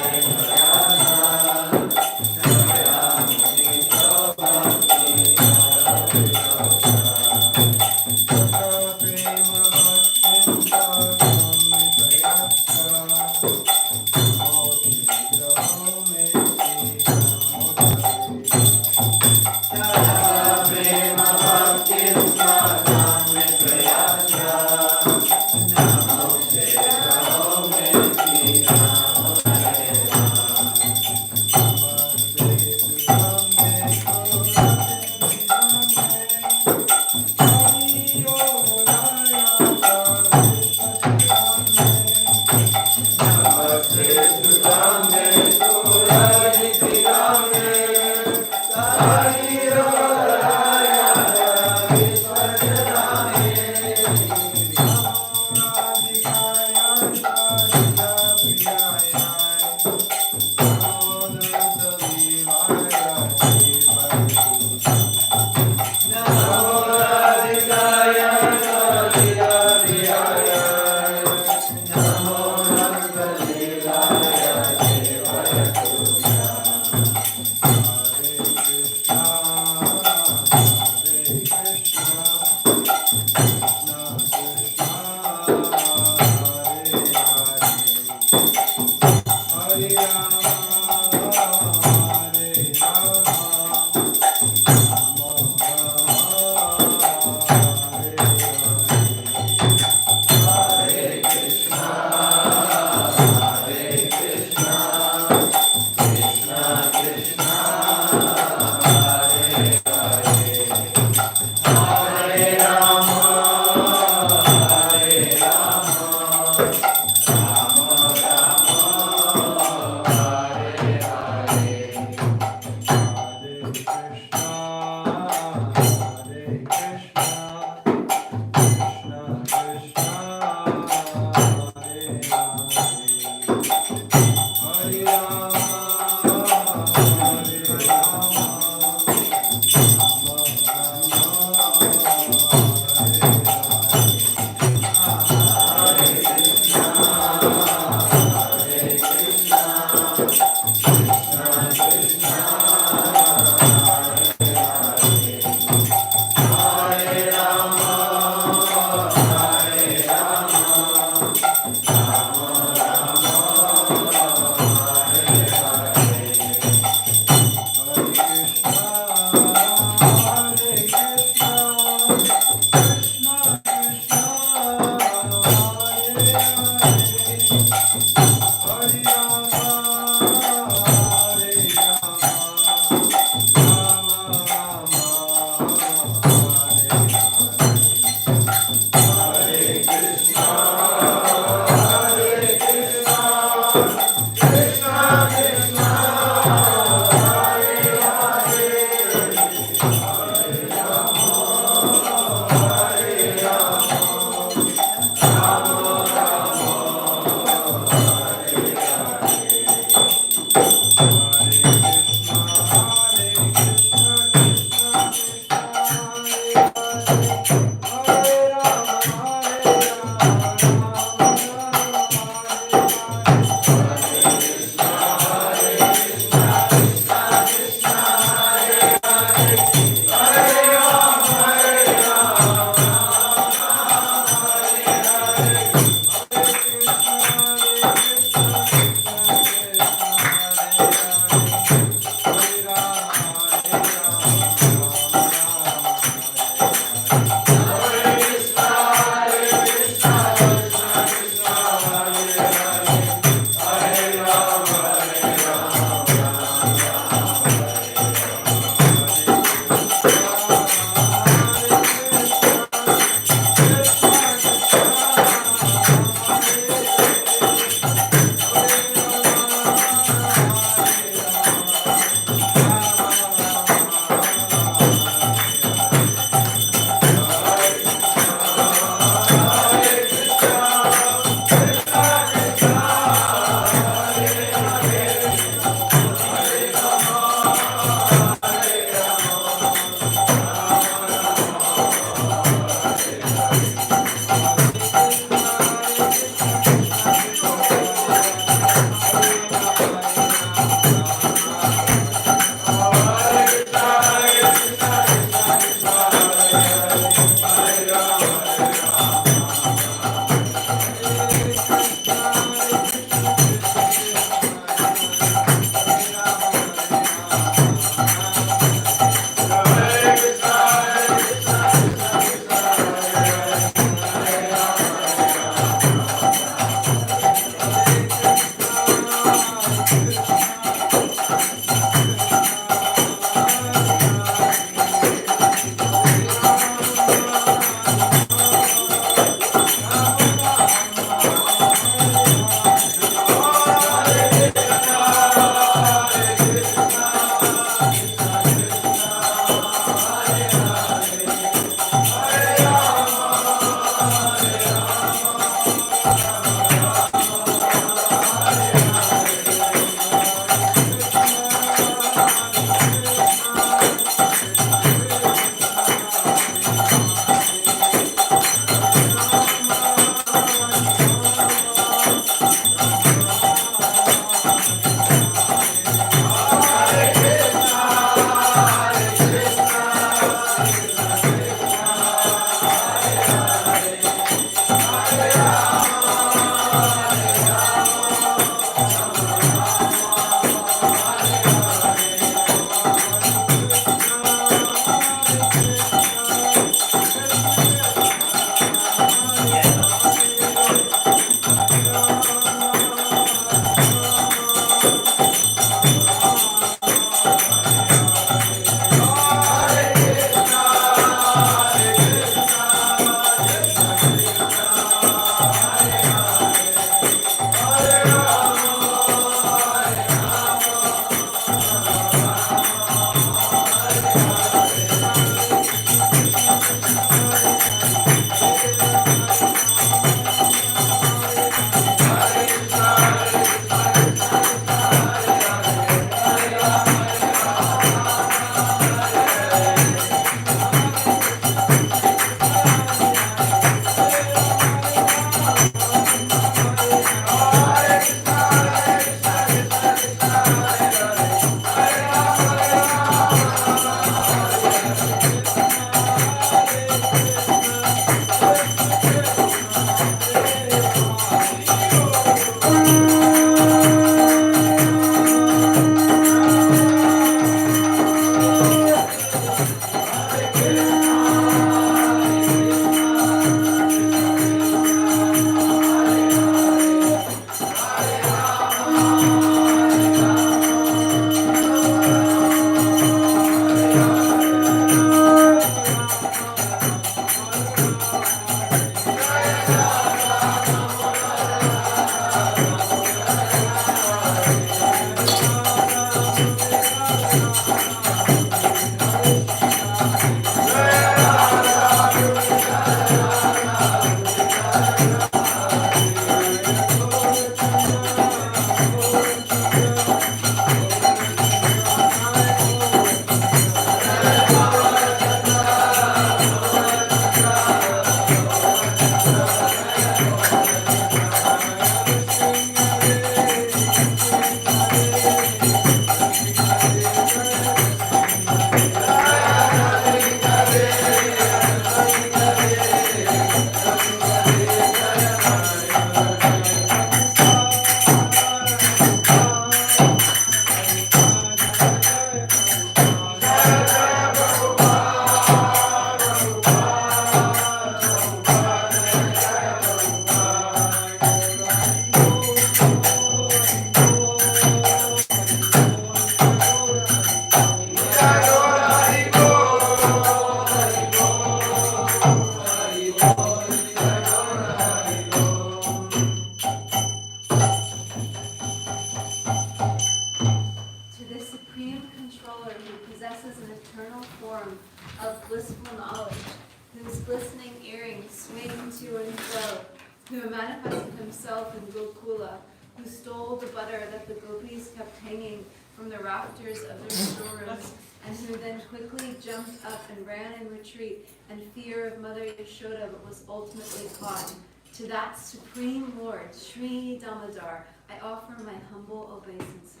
who manifested himself in Gokula, who stole the butter that the gopis kept hanging from the rafters of their storerooms, and who then quickly jumped up and ran in retreat in fear of Mother Yashoda, but was ultimately caught. To that Supreme Lord, Sri Damodar, I offer my humble obeisances.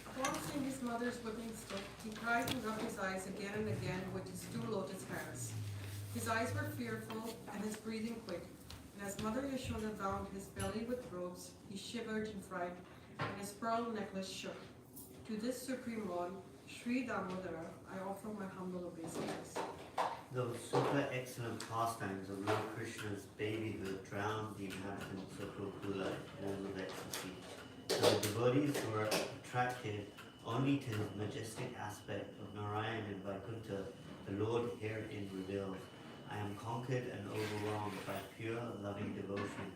Upon seeing his mother's whipping stick, he cried and rubbed his eyes again and again with his two lotus hands. His eyes were fearful and his breathing quick, and as Mother Yashoda bound his belly with ropes, he shivered in fright, and his pearl necklace shook. To this Supreme Lord, Sri Damodara, I offer my humble obeisances. Those super excellent pastimes of Lord Krishna's babyhood drowned the inhabitants of Gokula in pools of ecstasy. So the devotees were attracted only to his majestic aspect of Narayan and Vaikuntha. The Lord herein reveals, I am conquered and overwhelmed by pure loving devotion.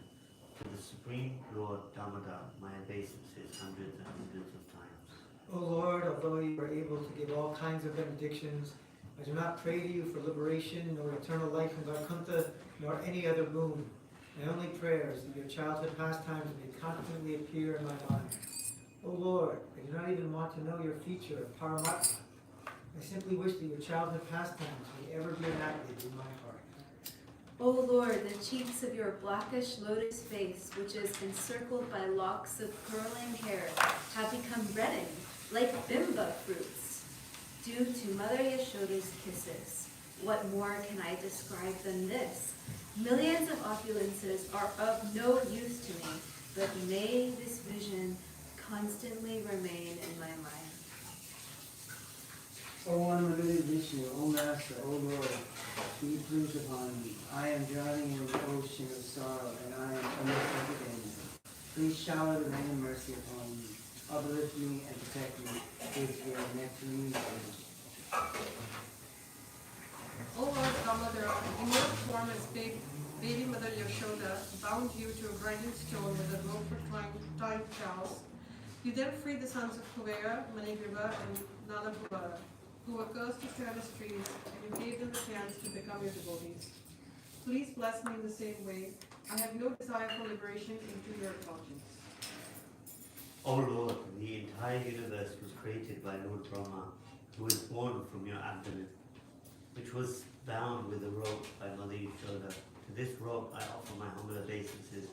To the Supreme Lord Damodar, my obeisances hundreds and hundreds of times. O Lord, although you are able to give all kinds of benedictions, I do not pray to you for liberation, nor eternal life in Vaikuntha, nor any other boon. My only prayer is that your childhood pastimes may constantly appear in my mind. O Lord, I do not even want to know your feature of Paramatma. I simply wish that your childhood pastimes may ever be enacted in my heart. O Lord, the cheeks of your blackish lotus face, which is encircled by locks of curling hair, have become reddened like bimba fruits. due to Mother Yashoda's kisses. What more can I describe than this? Millions of opulences are of no use to me, but may this vision constantly remain in my mind. O one and only Vishnu, O Master, O Lord, be pleased upon me. I am drowning in the ocean of sorrow, and I am unprotected. Please shower the rain of mercy upon me. Uplift me and protect me with your nectarine rain. O Lord Damodara, in your form as baby Mother Yashoda bound you to a grinding stone with a rope for tying cows. You then freed the sons of Kuvera, Manigriva, and Nalabhuvara, who were cursed to treadless trees, and you gave them the chance to become your devotees. Please bless me in the same way. I have no desire for liberation into your conscience. O Lord, the entire universe was created by Lord Brahma, who was born from your abdomen, which was bound with a rope by Mother Yashoda. To this rope I offer my humble obeisances.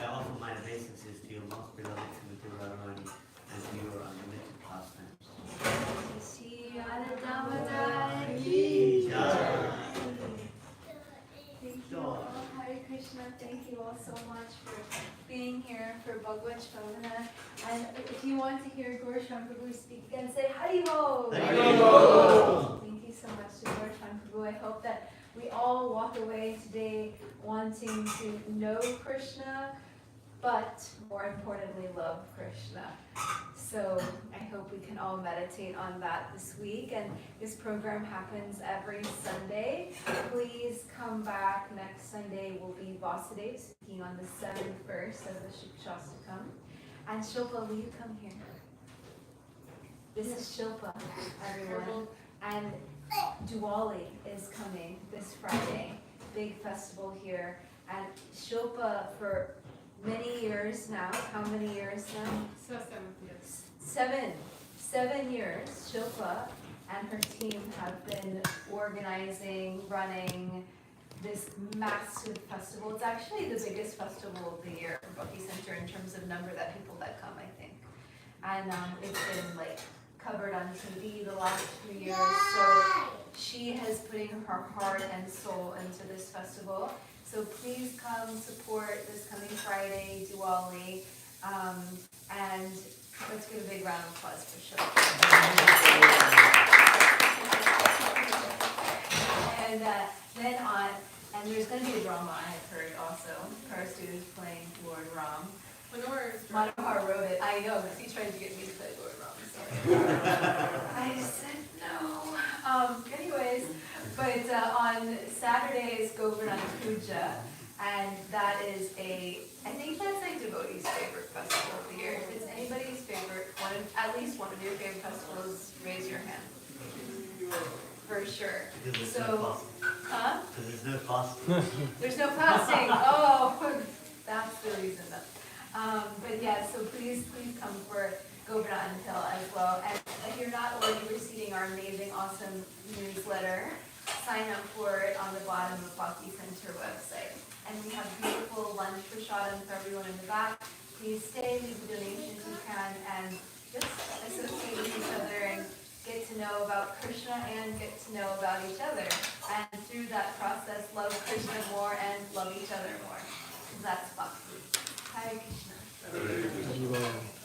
I offer my obeisances to your most beloved Srimati Radharani and to your unlimited pastimes. Thank you all, Hare Krishna. Thank you all so much for being here for Bhagavad Sravana. And if you want to hear Gaura Prabhu speak again, say Haribol. Haribol. Thank you so much to Gaura Prabhu. I hope that we all walk away today wanting to know Krishna, but more importantly, love Krishna. So I hope we can all meditate on that this week. And this program happens every Sunday. Please come back. Next Sunday will be Vasudev speaking on the 71st of the Shikshastakam. And Shilpa, will you come here? This is Shilpa, everyone. And Diwali is coming this Friday. Big festival here. And Shilpa, for many years now. How many years now? 7 years. 7 years. Shilpa and her team have been organizing, running this massive festival. It's actually the biggest festival of the year for Bhakti Center in terms of number that people that come, I think. And it's been like covered on TV the last few years. So she has putting her heart and soul into this festival. So please come support this coming Friday, Diwali, and let's give a big round of applause for Sharan. And then and there's going to be a drama, I have heard also. Karastu is playing Lord Ram. Manohar wrote it. I know, because he tried to get me to play Lord Ram. Sorry. I said no. Anyways, but on Saturday is Govardhan Puja, and that is I think that's like devotees' favorite festival of the year. If it's anybody's favorite, at least one of your favorite festivals, raise your hand. For sure. Because So, there's no fasting. huh? Because there's no fasting. There's no fasting. Oh, that's the reason. But yeah, so please come for Govardhan Hill as well. And if you're not already receiving our amazing, awesome newsletter, sign up for it on the bottom of the Bhakti Center website. And we have beautiful lunch for Sharan for everyone in the back. Please stay, leave the donations you can, and just associate with each other and get to know about Krishna and get to know about each other. And through that process, love Krishna more and love each other more. That's Bhakti. Hare Krishna. Haribol.